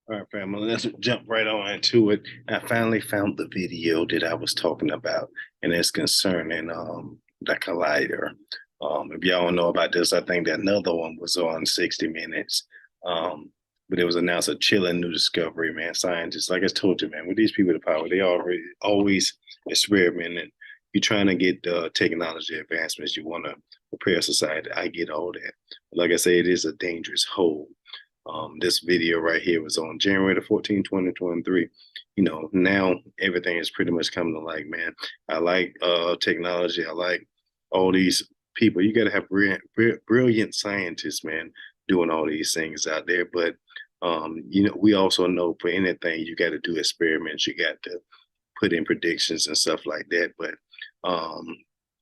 All right, family, let's jump right on into it. I finally found the video that I was talking about, and it's concerning the collider. If y'all don't know about this, I think that another one was on 60 Minutes. Um, but it was announced a chilling new discovery, man. Scientists, like I told you, man, with these people, the power, they already always experimenting. You're trying to get technology advancements. You want to prepare society. I get all that. Like I say, it is a dangerous hole. This video right here was on January the 14th, 2023. Now everything is pretty much coming to like, man, I like technology. I like all these people. You got to have brilliant scientists, man, doing all these things out there. But, we also know for anything, you got to do experiments. You got to put in predictions and stuff like that. But um,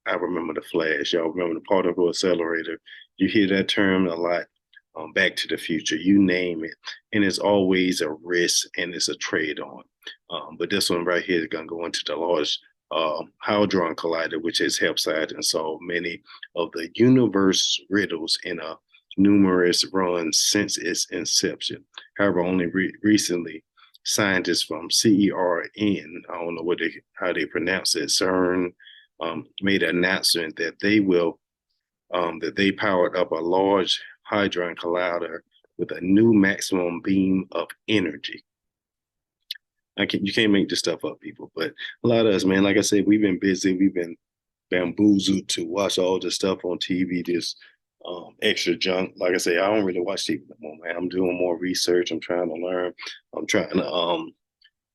I remember the Flash. Y'all remember the particle accelerator. You hear that term a lot. Back to the Future, you name it, and it's always a risk and it's a trade on. But this one right here is going to go into the large hadron collider, which has helped scientists solve many of the universe riddles in a numerous runs since its inception. However, only recently, scientists from CERN, I don't know how they pronounce it, CERN, made an announcement that they powered up a large hadron collider with a new maximum beam of energy. You can't make this stuff up, people. But a lot of us, man, like I said, we've been busy. We've been bamboozled to watch all this stuff on TV, this extra junk. Like I say, I don't really watch TV no more, man. I'm doing more research. I'm trying to learn. I'm trying to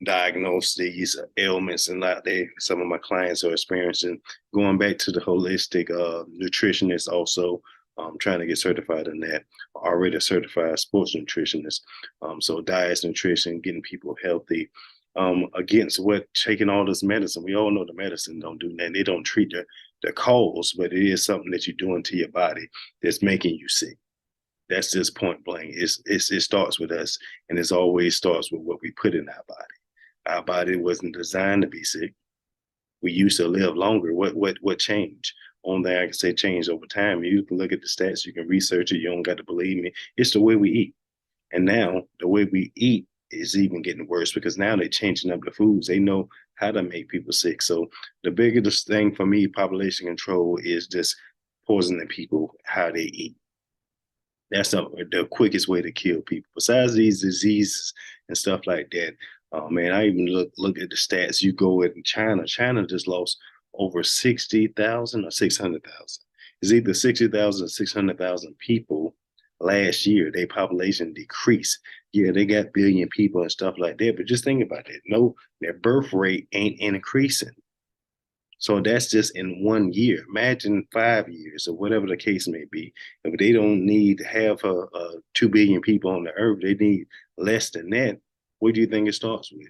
diagnose these ailments and that some of my clients are experiencing. Going back to the holistic nutritionist also. Trying to get certified in that. Already a certified sports nutritionist. So diets, nutrition, getting people healthy. Against what taking all this medicine. We all know the medicine don't do that. They don't treat the cause, but it is something that you're doing to your body that's making you sick. That's just point blank. It starts with us, and it always starts with what we put in our body. Our body wasn't designed to be sick. We used to live longer. What changed? Only thing I can say changed over time. You can look at the stats, you can research it. You don't got to believe me. It's the way we eat. And now the way we eat is even getting worse because now they're changing up the foods. They know how to make people sick. So the biggest thing for me, population control, is just poisoning people how they eat. That's the quickest way to kill people. Besides these diseases and stuff like that, man, I even look at the stats. You go in China. China just lost over 60,000 or 600,000. It's either 60,000 or 600,000 people last year. Their population decreased. Yeah, they got billion people and stuff like that. But just think about it. No, their birth rate ain't increasing. So that's just in 1 year. Imagine 5 years or whatever the case may be. If they don't need half 2 billion people on the earth, they need less than that. What do you think it starts with?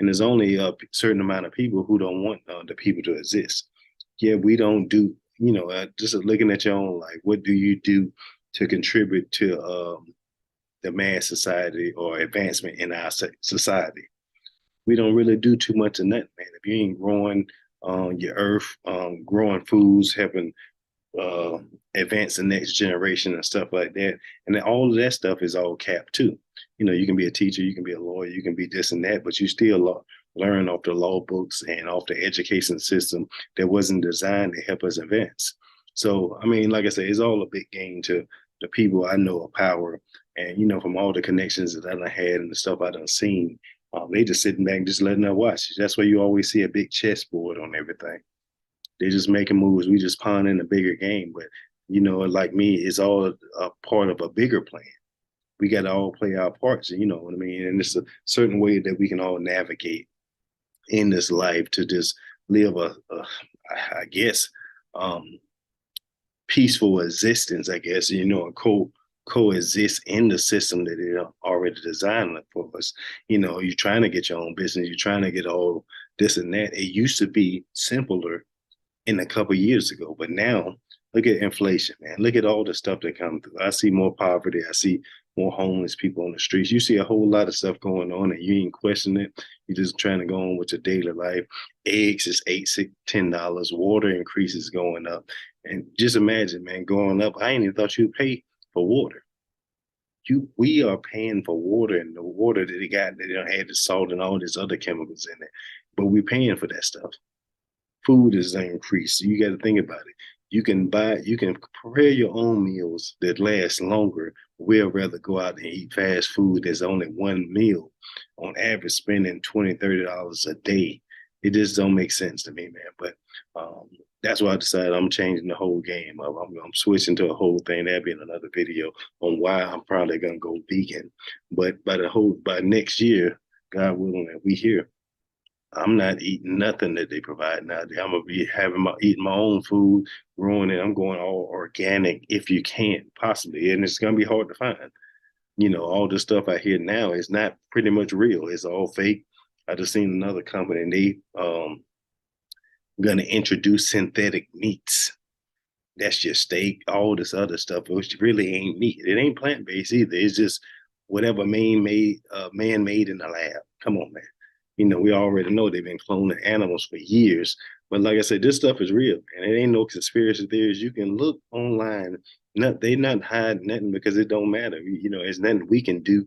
And there's only a certain amount of people who don't want the people to exist. Yeah, we don't do, just looking at your own life, what do you do to contribute to the mass society or advancement in our society? We don't really do too much in that, man. If you ain't growing your earth, growing foods, helping advance the next generation and stuff like that. And then all of that stuff is all capped too. You can be a teacher, you can be a lawyer, you can be this and that, but you still learn off the law books and off the education system that wasn't designed to help us advance. So, I mean, like I said, it's all a big game to the people I know of power. And, from all the connections that I done had and the stuff I done seen, they just sitting back and just letting us watch. That's why you always see a big chessboard on everything. They're just making moves. We just pawn in a bigger game. But, like me, it's all a part of a bigger plan. We got to all play our parts, you know what I mean? And it's a certain way that we can all navigate in this life to just live I guess, um, peaceful existence, I guess, and coexist in the system that they already designed for us. You're trying to get your own business. You're trying to get all this and that. It used to be simpler in a couple of years ago, but now look at inflation, man. Look at all the stuff that comes through. I see more poverty. I see more homeless people on the streets. You see a whole lot of stuff going on and you ain't questioning it. You're just trying to go on with your daily life. Eggs is $8, $6, $10. Water increases going up. And just imagine, man, going up. I ain't even thought you'd pay for water. we are paying for water, and the water that they don't add the salt and all these other chemicals in it, but we're paying for that stuff. Food is increased. So you got to think about it. You can prepare your own meals that last longer. We'll rather go out and eat fast food that's only one meal on average, spending $20, $30 a day. It just don't make sense to me, man. But that's why I decided I'm changing the whole game. I'm switching to a whole thing. That'll be in another video on why I'm probably gonna go vegan. But by next year, God willing, that we here, I'm not eating nothing that they provide now. I'm gonna be eating my own food, growing it. I'm going all organic if you can possibly, and it's gonna be hard to find. All the stuff I hear now is not pretty much real. It's all fake. I just seen another company, and they gonna introduce synthetic meats. That's just steak, all this other stuff, which really ain't meat. It ain't plant based either. It's just whatever man made in the lab. Come on, man. We already know they've been cloning animals for years. But like I said, this stuff is real, and it ain't no conspiracy theories. You can look online. They not hiding nothing because it don't matter. It's nothing we can do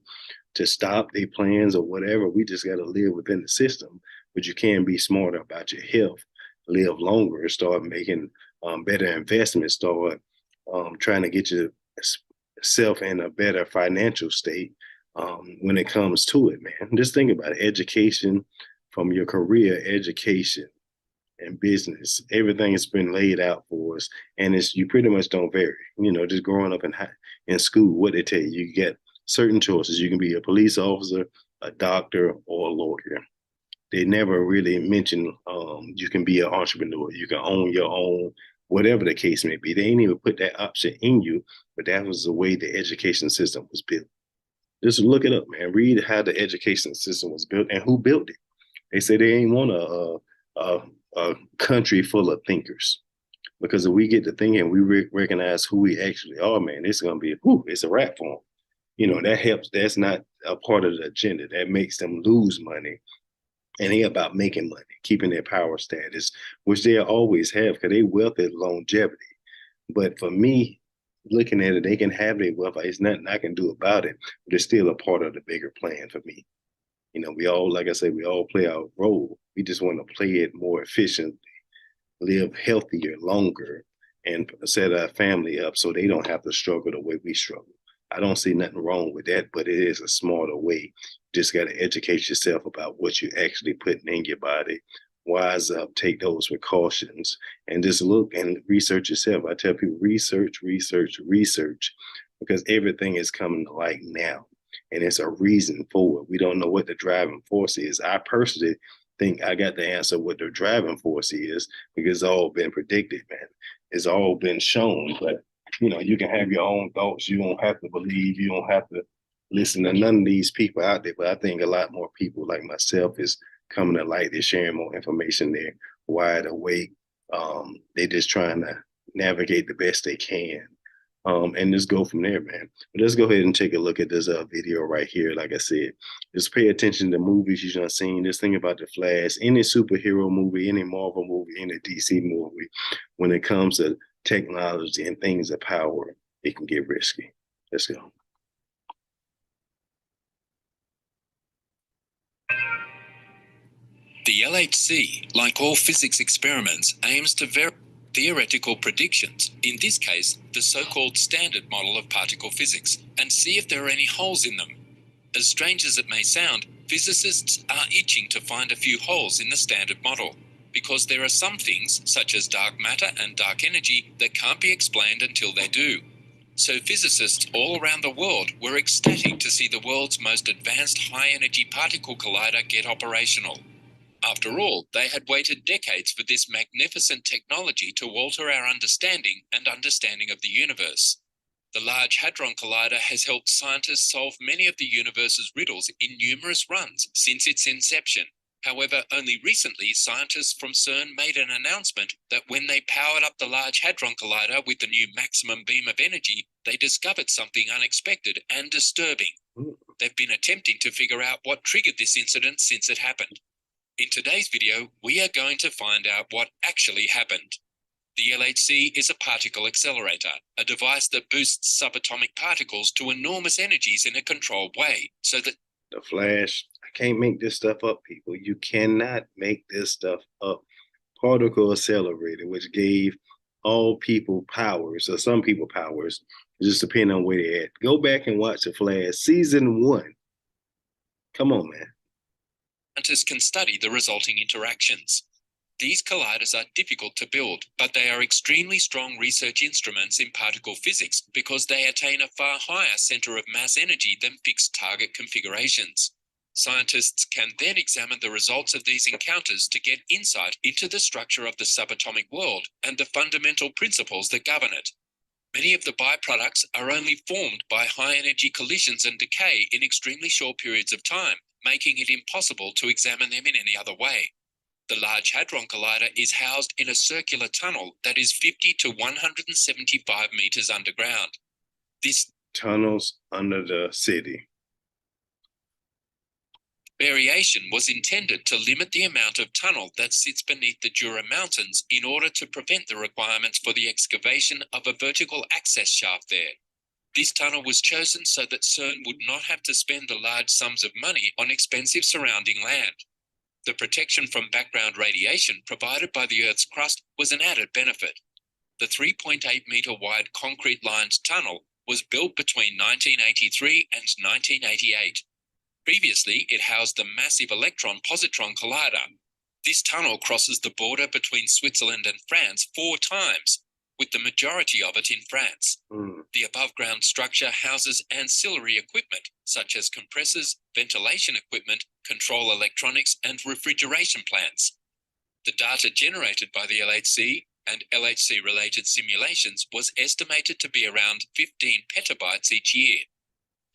to stop their plans or whatever. We just got to live within the system. But you can be smarter about your health, live longer, start making better investments, start trying to get yourself in a better financial state when it comes to it, man. Just think about it. Education, from your career, education, and business. Everything has been laid out for us, and you pretty much don't vary. Just growing up in school, what they tell you, you get certain choices. You can be a police officer, a doctor, or a lawyer. They never really mention you can be an entrepreneur. You can own your own, whatever the case may be. They ain't even put that option in you, but that was the way the education system was built. Just look it up, man. Read how the education system was built and who built it. They say they ain't want a country full of thinkers, because if we get to thinking, we recognize who we actually are, man, it's gonna be it's a wrap for them. That helps. That's not a part of the agenda. That makes them lose money, and they about making money, keeping their power status, which they always have, because they wealth is longevity. But for me, looking at it, they can have their wealth. It's nothing I can do about it, but it's still a part of the bigger plan for me. We all, like I said, we all play our role. We just want to play it more efficiently, live healthier, longer, and set our family up so they don't have to struggle the way we struggle. I don't see nothing wrong with that, but it is a smarter way. You just got to educate yourself about what you're actually putting in your body. Wise up, take those precautions, and just look and research yourself. I tell people, research, because everything is coming to light now, and it's a reason for it. We don't know what the driving force is. I personally think I got the answer what the driving force is, because it's all been predicted, man. It's all been shown, but you can have your own thoughts. You don't have to believe. You don't have to listen to none of these people out there. But I think a lot more people like myself is coming to light. They're sharing more information. They're wide awake. They're just trying to navigate the best they can. And just go from there, man. But let's go ahead and take a look at this video right here. Like I said, just pay attention to movies you've seen. Just think about The Flash, any superhero movie, any Marvel movie, any DC movie. When it comes to technology and things of power, it can get risky. Let's go. The LHC, like all physics experiments, aims to verify theoretical predictions, in this case, the so-called standard model of particle physics, and see if there are any holes in them. As strange as it may sound, physicists are itching to find a few holes in the standard model, because there are some things, such as dark matter and dark energy, that can't be explained until they do. So physicists all around the world were ecstatic to see the world's most advanced high-energy particle collider get operational. After all, they had waited decades for this magnificent technology to alter our understanding and understanding of the universe. The Large Hadron Collider has helped scientists solve many of the universe's riddles in numerous runs since its inception. However, only recently, scientists from CERN made an announcement that when they powered up the Large Hadron Collider with the new maximum beam of energy, they discovered something unexpected and disturbing. They've been attempting to figure out what triggered this incident since it happened. In today's video, we are going to find out what actually happened. The LHC is a particle accelerator, a device that boosts subatomic particles to enormous energies in a controlled way, so that the Flash, I can't make this stuff up, people. You cannot make this stuff up. Particle accelerator, which gave all people powers, or some people powers, just depending on where they're at. Go back and watch the Flash season 1. Come on, man. scientists can study the resulting interactions. These colliders are difficult to build, but they are extremely strong research instruments in particle physics because they attain a far higher center of mass energy than fixed target configurations. Scientists can then examine the results of these encounters to get insight into the structure of the subatomic world and the fundamental principles that govern it. Many of the byproducts are only formed by high-energy collisions and decay in extremely short periods of time, making it impossible to examine them in any other way. The Large Hadron Collider is housed in a circular tunnel that is 50 to 175 meters underground. This Tunnels under the city. variation was intended to limit the amount of tunnel that sits beneath the Jura Mountains in order to prevent the requirements for the excavation of a vertical access shaft there. This tunnel was chosen so that CERN would not have to spend the large sums of money on expensive surrounding land. The protection from background radiation provided by the Earth's crust was an added benefit. The 3.8-meter wide concrete-lined tunnel was built between 1983 and 1988. Previously, it housed the massive electron-positron collider. This tunnel crosses the border between Switzerland and France 4 times, with the majority of it in France. The above-ground structure houses ancillary equipment, such as compressors, ventilation equipment, control electronics, and refrigeration plants. The data generated by the LHC and LHC-related simulations was estimated to be around 15 petabytes each year.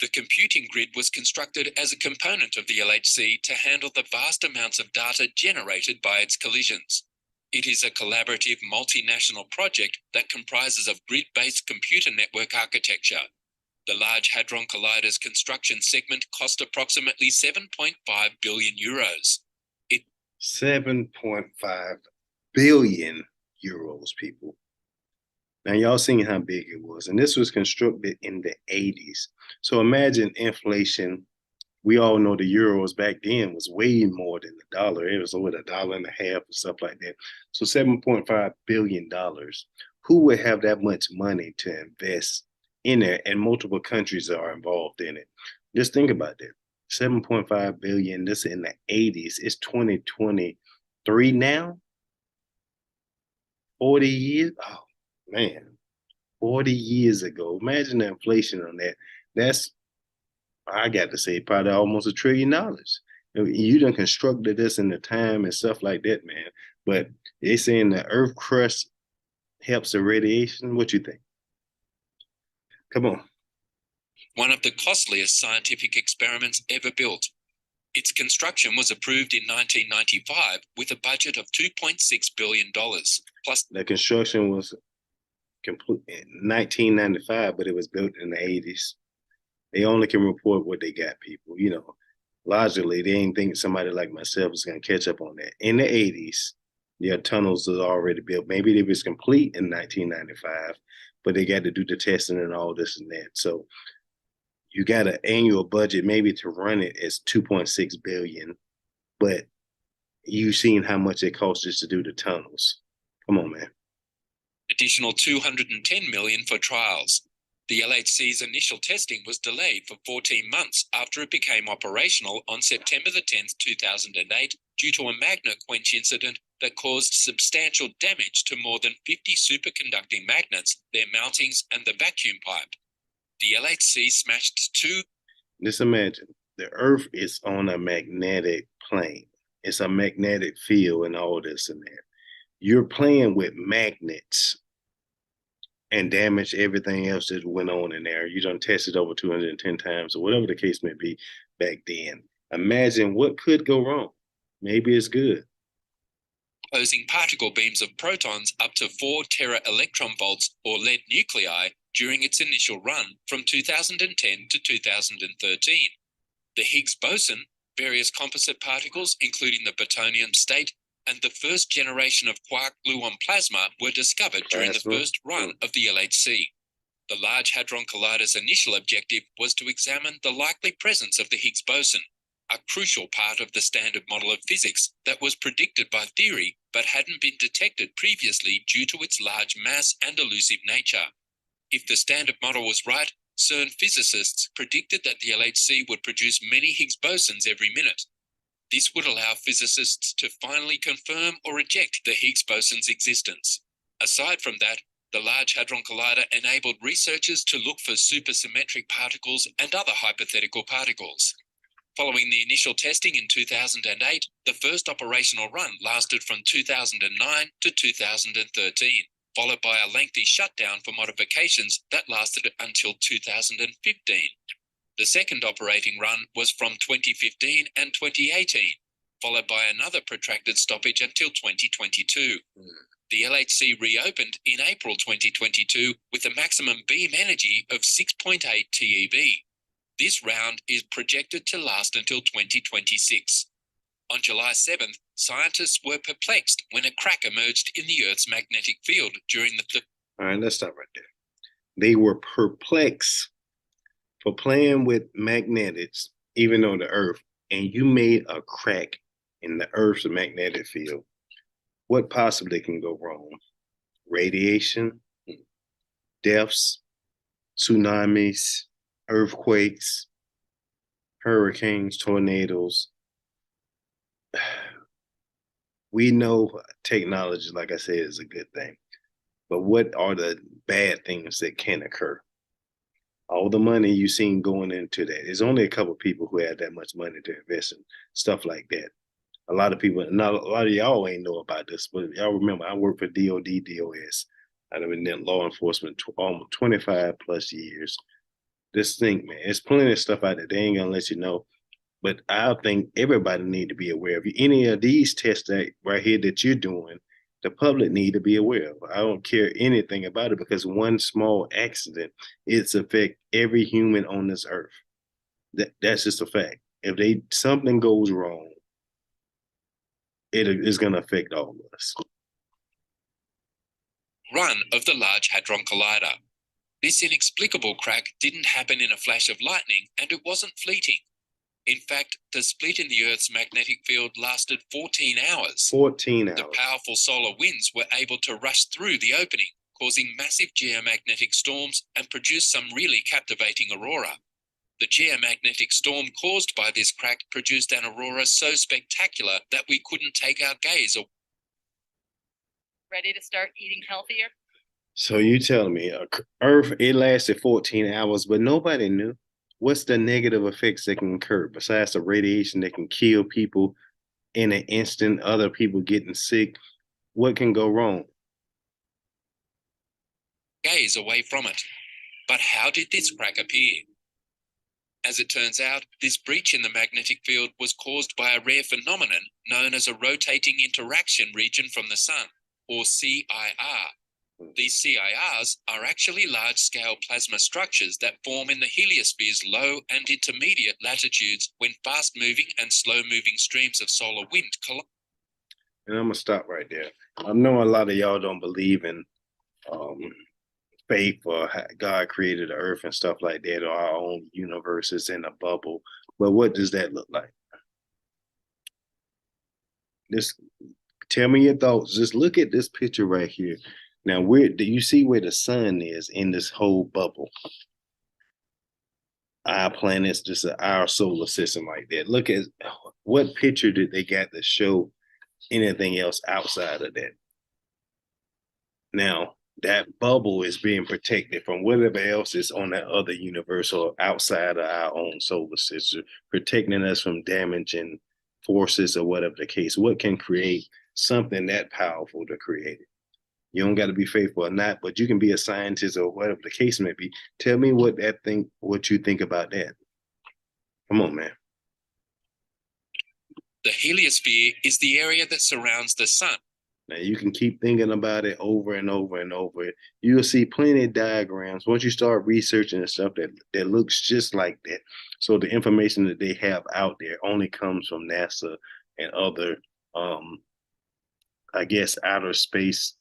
The computing grid was constructed as a component of the LHC to handle the vast amounts of data generated by its collisions. It is a collaborative multinational project that comprises of grid-based computer network architecture. The Large Hadron Collider's construction segment cost approximately 7.5 billion euros. 7.5 billion euros, people. Now, y'all seen how big it was. And this was constructed in the 80s. So imagine inflation. We all know the euros back then was way more than the dollar. It was over $1.50 or stuff like that. So $7.5 billion. Who would have that much money to invest in it? And multiple countries are involved in it. Just think about that. 7.5 billion. This in the 80s. It's 2023 now. 40 years. Oh, man. 40 years ago. Imagine the inflation on that. That's, I got to say, probably almost $1 trillion. You done constructed this in the time and stuff like that, man. But they saying the Earth crust helps the radiation. What you think? Come on. One of the costliest scientific experiments ever built. Its construction was approved in 1995 with a budget of $2.6 billion. Plus, the construction was complete in 1995, but it was built in the 80s. They only can report what they got, people. You know, logically, they ain't think somebody like myself is going to catch up on that. In the 80s, their tunnels was already built. Maybe it was complete in 1995, but they got to do the testing and all this and that. So you got an annual budget maybe to run it as 2.6 billion, but you seen how much it costs just to do the tunnels. Come on, man. Additional 210 million for trials. The LHC's initial testing was delayed for 14 months after it became operational on September the 10th, 2008, due to a magnet quench incident that caused substantial damage to more than 50 superconducting magnets, their mountings, and the vacuum pipe. The LHC smashed 2. Just imagine, the Earth is on a magnetic plane. It's a magnetic field and all this and that. You're playing with magnets and damage everything else that went on in there. You done tested over 210 times or whatever the case may be back then. Imagine what could go wrong. Maybe it's good. Posing particle beams of protons up to 4 tera electron volts or lead nuclei during its initial run from 2010 to 2013. The Higgs boson, various composite particles, including the plutonium state, and the first generation of quark gluon plasma were discovered during the first run of the LHC. The Large Hadron Collider's initial objective was to examine the likely presence of the Higgs boson, a crucial part of the standard model of physics that was predicted by theory but hadn't been detected previously due to its large mass and elusive nature. If the standard model was right, CERN physicists predicted that the LHC would produce many Higgs bosons every minute. This would allow physicists to finally confirm or reject the Higgs boson's existence. Aside from that, the Large Hadron Collider enabled researchers to look for supersymmetric particles and other hypothetical particles. Following the initial testing in 2008, the first operational run lasted from 2009 to 2013, followed by a lengthy shutdown for modifications that lasted until 2015. The second operating run was from 2015 and 2018, followed by another protracted stoppage until 2022. The LHC reopened in April 2022 with a maximum beam energy of 6.8 TeV. This round is projected to last until 2026. On July 7th, scientists were perplexed when a crack emerged in the Earth's magnetic field during the... All right, let's stop right there. They were perplexed for playing with magnetics, even on the Earth, and you made a crack in the Earth's magnetic field. What possibly can go wrong? Radiation, deaths, tsunamis, earthquakes, hurricanes, tornadoes. We know technology, like I said, is a good thing. But what are the bad things that can occur? All the money you've seen going into that. There's only a couple of people who have that much money to invest in stuff like that. A lot of people, not a lot of y'all ain't know about this, but y'all remember I worked for DOD, DOS. I've been in law enforcement almost 25 plus years. Just think, man, there's plenty of stuff out there. They ain't gonna let you know. But I think everybody need to be aware of any of these tests that right here that you're doing. The public need to be aware of. I don't care anything about it because one small accident, it's affect every human on this earth. That's just a fact. If something goes wrong, it is going to affect all of us. Run of the Large Hadron Collider. This inexplicable crack didn't happen in a flash of lightning, and it wasn't fleeting. In fact, the split in the Earth's magnetic field lasted 14 hours. 14 hours. The powerful solar winds were able to rush through the opening, causing massive geomagnetic storms and produce some really captivating aurora. The geomagnetic storm caused by this crack produced an aurora so spectacular that we couldn't take our gaze away. Ready to start eating healthier? So you telling me Earth, it lasted 14 hours, but nobody knew. What's the negative effects that can occur besides the radiation that can kill people in an instant, other people getting sick? What can go wrong? Gaze away from it. But how did this crack appear? As it turns out, this breach in the magnetic field was caused by a rare phenomenon known as a rotating interaction region from the sun, or CIR. These CIRs are actually large-scale plasma structures that form in the heliosphere's low and intermediate latitudes when fast-moving and slow-moving streams of solar wind collide. And I'm going to stop right there. I know a lot of y'all don't believe in faith or God created the earth and stuff like that, or our own universes in a bubble. But what does that look like? Just tell me your thoughts. Just look at this picture right here. Now, do you see where the sun is in this whole bubble? Our planets, just our solar system like that. Look at what picture did they got to show anything else outside of that. Now, that bubble is being protected from whatever else is on that other universe or outside of our own solar system, protecting us from damaging forces or whatever the case. What can create something that powerful to create it? You don't got to be faithful or not, but you can be a scientist or whatever the case may be. Tell me what you think about that. Come on, man. The heliosphere is the area that surrounds the sun. Now, you can keep thinking about it over and over and over. You'll see plenty of diagrams once you start researching and stuff that looks just like that. So the information that they have out there only comes from NASA and other I guess, outer space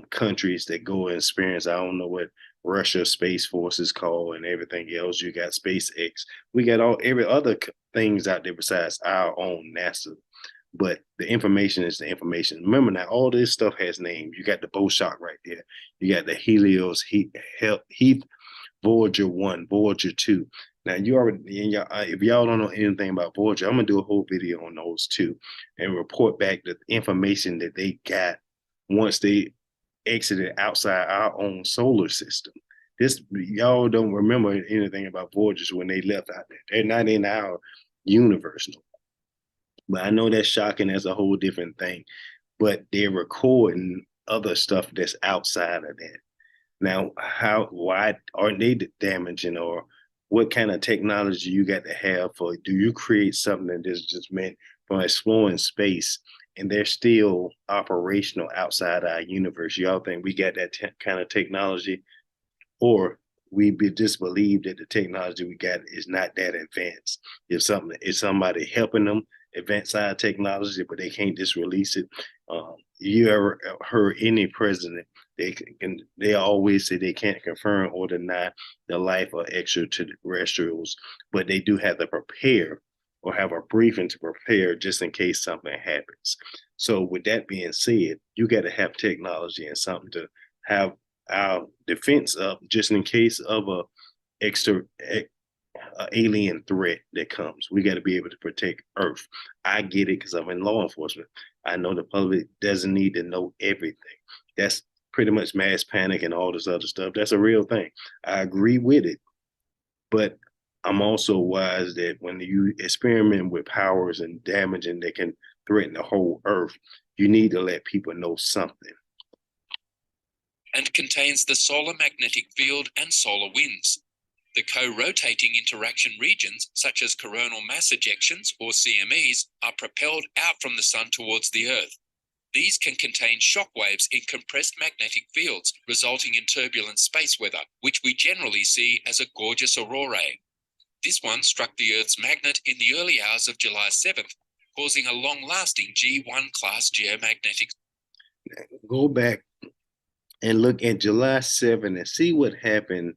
countries that go and experience. I don't know what Russia Space Force is called and everything else. You got SpaceX. We got every other things out there besides our own NASA. But the information is the information. Remember now, all this stuff has names. You got the bow shock right there. You got the Helios, Heath, Voyager 1, Voyager 2. Now, you already, if y'all don't know anything about Voyager, I'm going to do a whole video on those two and report back the information that they got once they exited outside our own solar system. This, y'all don't remember anything about Voyagers when they left out there. They're not in our universe no more. But I know that's shocking. That's a whole different thing. But they're recording other stuff that's outside of that. Now, why aren't they damaging, or what kind of technology you got to have for? Do you create something that's just meant for exploring space, and they're still operational outside our universe? Y'all think we got that kind of technology, or just believe that the technology we got is not that advanced? If somebody helping them advance our technology, but they can't just release it. You ever heard any president? They always say they can't confirm or deny the life of extraterrestrials, but they do have to prepare or have a briefing to prepare just in case something happens. So with that being said, you got to have technology and something to have our defense up just in case of a alien threat that comes. We got to be able to protect Earth. I get it because I'm in law enforcement. I know the public doesn't need to know everything. That's pretty much mass panic and all this other stuff. That's a real thing. I agree with it. But I'm also wise that when you experiment with powers and damaging that can threaten the whole Earth, you need to let people know something. And contains the solar magnetic field and solar winds. The co-rotating interaction regions, such as coronal mass ejections or CMEs, are propelled out from the sun towards the Earth. These can contain shock waves in compressed magnetic fields, resulting in turbulent space weather, which we generally see as a gorgeous aurorae. This one struck the Earth's magnet in the early hours of July 7th, causing a long-lasting G1 class geomagnetic. Go back and look at July 7th and see what happened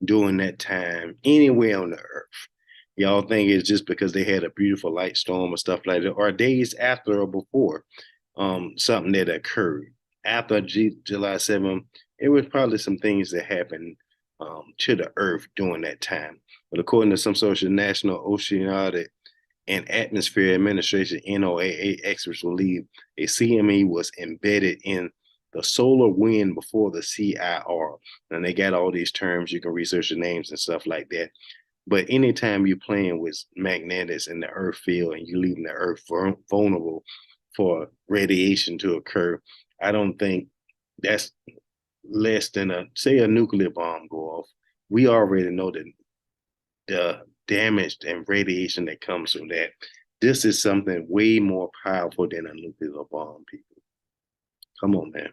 during that time anywhere on the Earth. Y'all think it's just because they had a beautiful light storm or stuff like that, or days after or before something that occurred after July 7th? It was probably some things that happened to the Earth during that time. But according to some sort of National Oceanic and Atmosphere Administration, NOAA experts believe a CME was embedded in the solar wind before the CIR. And they got all these terms. You can research the names and stuff like that. But anytime you're playing with magnetics in the Earth field and you're leaving the Earth vulnerable for radiation to occur, I don't think that's less than say a nuclear bomb go off. We already know that the damage and radiation that comes from that. This is something way more powerful than a nuclear bomb, people. Come on, man.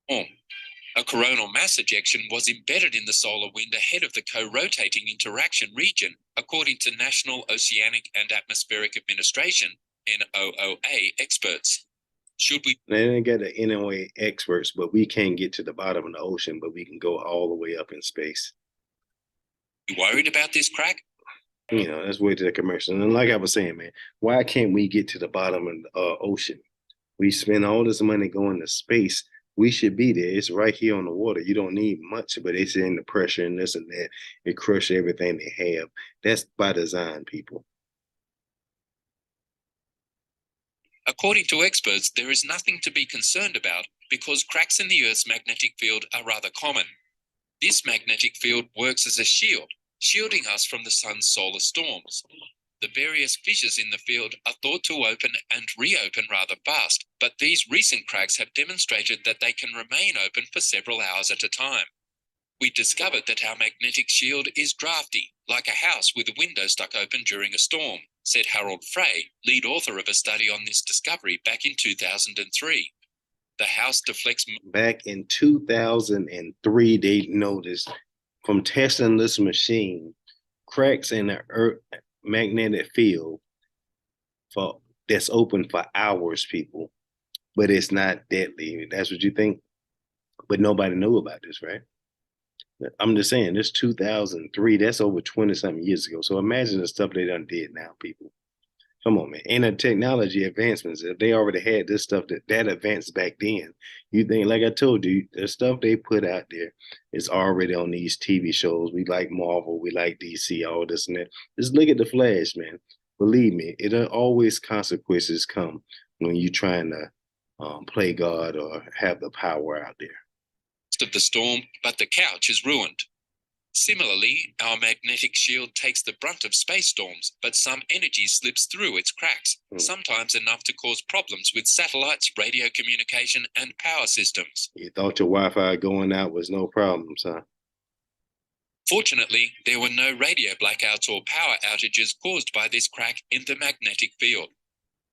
A coronal mass ejection was embedded in the solar wind ahead of the co-rotating interaction region, according to National Oceanic and Atmospheric Administration, NOAA experts. They didn't get the NOAA experts, but we can't get to the bottom of the ocean, but we can go all the way up in space. You worried about this crack? Let's wait to the commercial. And like I was saying, man, why can't we get to the bottom of the ocean? We spend all this money going to space. We should be there. It's right here on the water. You don't need much, but it's in the pressure and this and that. It crushes everything they have. That's by design, people. According to experts, there is nothing to be concerned about because cracks in the Earth's magnetic field are rather common. This magnetic field works as a shield, shielding us from the sun's solar storms. The various fissures in the field are thought to open and reopen rather fast, but these recent cracks have demonstrated that they can remain open for several hours at a time. We discovered that our magnetic shield is drafty, like a house with a window stuck open during a storm, said Harold Frey, lead author of a study on this discovery back in 2003. The house deflects. Back in 2003, they noticed from testing this machine, cracks in the Earth magnetic field that's open for hours, people. but it's not deadly. That's what you think. But nobody knew about this, right? I'm just saying, this 2003, that's over 20 something years ago. So imagine the stuff they done did now, people. Come on, man. And the technology advancements, if they already had this stuff that advanced back then, you think, like I told you, the stuff they put out there is already on these TV shows. We like Marvel, we like DC, all this and that. Just look at the Flash, man. Believe me, it'll always consequences come when you're trying to play God or have the power out there. Of the storm, but the couch is ruined. Similarly, our magnetic shield takes the brunt of space storms, but some energy slips through its cracks, sometimes enough to cause problems with satellites, radio communication, and power systems. You thought your Wi-Fi going out was no problems, huh? Fortunately, there were no radio blackouts or power outages caused by this crack in the magnetic field.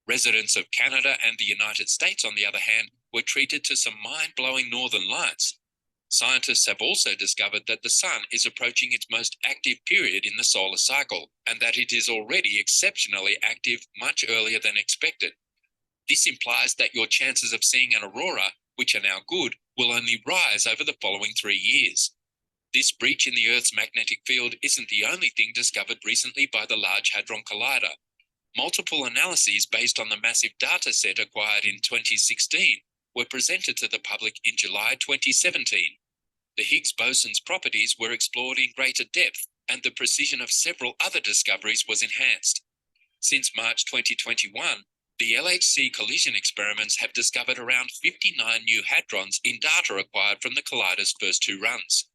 Residents of Canada and the United States, on the other hand, were treated to some mind-blowing northern lights. Scientists have also discovered that the sun is approaching its most active period in the solar cycle, and that it is already exceptionally active much earlier than expected. This implies that your chances of seeing an aurora, which are now good, will only rise over the following 3 years. This breach in the Earth's magnetic field isn't the only thing discovered recently by the Large Hadron Collider. Multiple analyses based on the massive data set acquired in 2016 were presented to the public in July 2017. The Higgs boson's properties were explored in greater depth, and the precision of several other discoveries was enhanced. Since March 2021, the LHC collision experiments have discovered around 59 new hadrons in data acquired from the collider's first 2 runs.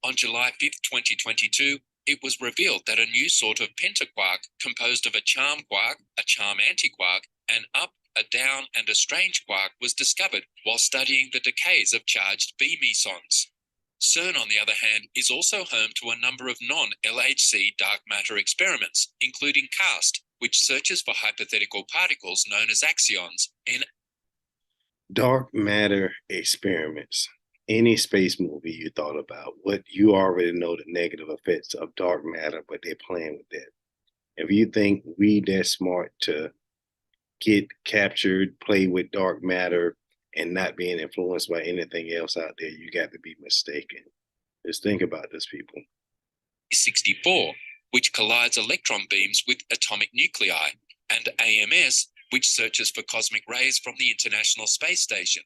On July 5, 2022, it was revealed that a new sort of pentaquark composed of a charm quark, a charm antiquark, an up, a down, and a strange quark was discovered while studying the decays of charged B mesons. CERN, on the other hand, is also home to a number of non-LHC dark matter experiments, including CAST, which searches for hypothetical particles known as axions. Dark matter experiments. Any space movie you thought about, what you already know the negative effects of dark matter, but they're playing with that. If you think we that smart to get captured, play with dark matter, and not being influenced by anything else out there, you got to be mistaken. Just think about this, people. 64, which collides electron beams with atomic nuclei, and AMS, which searches for cosmic rays from the International Space Station.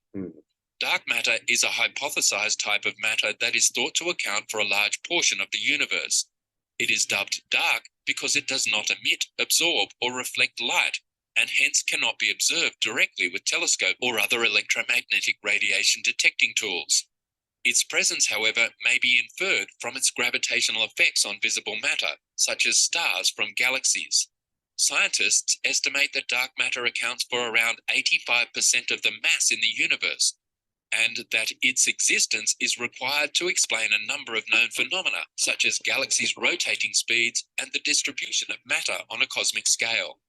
Dark matter is a hypothesized type of matter that is thought to account for a large portion of the universe. It is dubbed dark because it does not emit, absorb, or reflect light, and hence cannot be observed directly with telescope or other electromagnetic radiation detecting tools. Its presence, however, may be inferred from its gravitational effects on visible matter, such as stars from galaxies. Scientists estimate that dark matter accounts for around 85% of the mass in the universe, and that its existence is required to explain a number of known phenomena, such as galaxies' rotating speeds and the distribution of matter on a cosmic scale.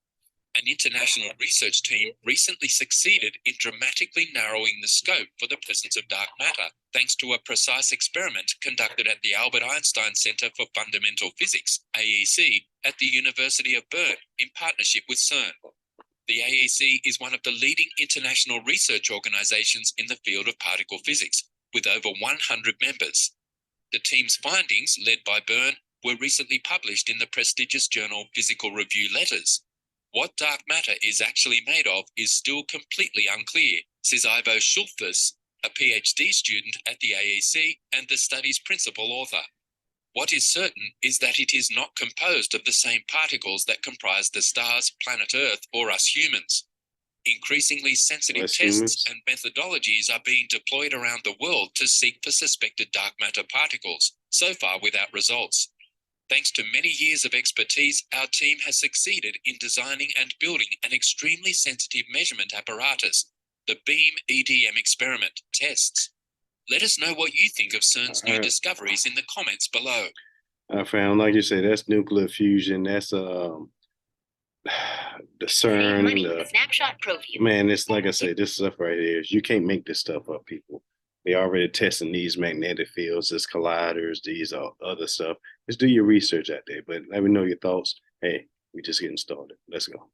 An international research team recently succeeded in dramatically narrowing the scope for the presence of dark matter, thanks to a precise experiment conducted at the Albert Einstein Center for Fundamental Physics, AEC, at the University of Bern in partnership with CERN. The AEC is one of the leading international research organizations in the field of particle physics, with over 100 members. The team's findings, led by Bern, were recently published in the prestigious journal Physical Review Letters. What dark matter is actually made of is still completely unclear, says Ivo Schulthus, a PhD student at the AEC and the study's principal author. What is certain is that it is not composed of the same particles that comprise the stars, planet Earth, or us humans. Increasingly sensitive tests and methodologies are being deployed around the world to seek for suspected dark matter particles, so far without results. Thanks to many years of expertise, our team has succeeded in designing and building an extremely sensitive measurement apparatus, the Beam EDM experiment tests. Let us know what you think of CERN's new discoveries in the comments below. I found, like you said, that's nuclear fusion. That's the CERN. Snapshot Pro View. Man, it's like I say, this stuff right here, you can't make this stuff up, people. They already testing these magnetic fields, these colliders, these other stuff. Just do your research out there. But let me know your thoughts. Hey, we just getting started. Let's go.